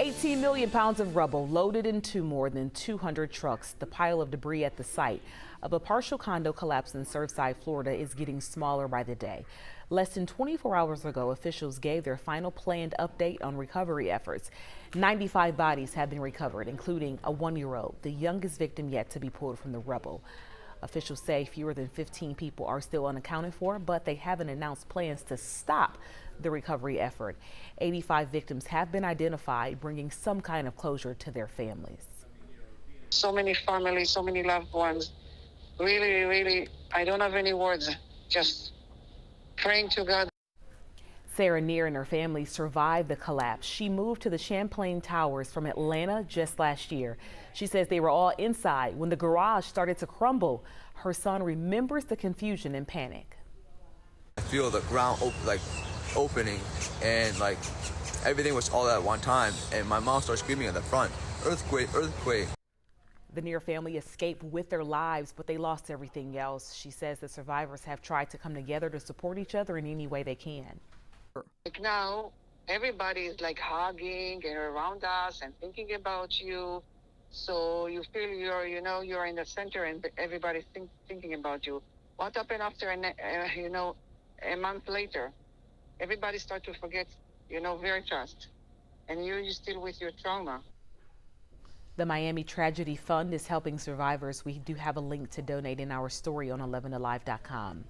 18 million pounds of rubble loaded into more than 200 trucks. The pile of debris at the site of a partial condo collapse in Surfside, Florida is getting smaller by the day. Less than 24 hours ago, officials gave their final planned update on recovery efforts. 95 bodies have been recovered, including a 1-year-old, the youngest victim yet to be pulled from the rubble. Officials say fewer than 15 people are still unaccounted for, but they haven't announced plans to stop the recovery effort. 85 victims have been identified, bringing some kind of closure to their families. So many families, so many loved ones. Really, really, I don't have any words. Just praying to God. Sarah Neer and her family survived the collapse. She moved to the Champlain Towers from Atlanta just last year. She says they were all inside when the garage started to crumble. Her son remembers the confusion and panic. I feel the ground opening, and everything was all at one time, and my mom started screaming at the front, "Earthquake, earthquake." The Neer family escaped with their lives, but they lost everything else. She says the survivors have tried to come together to support each other in any way they can. Like now, everybody is hugging and around us and thinking about you. So you feel you're in the center and everybody's thinking about you. What happened after a month later? Everybody start to forget, very fast. And you're still with your trauma. The Miami Tragedy Fund is helping survivors. We do have a link to donate in our story on 11alive.com.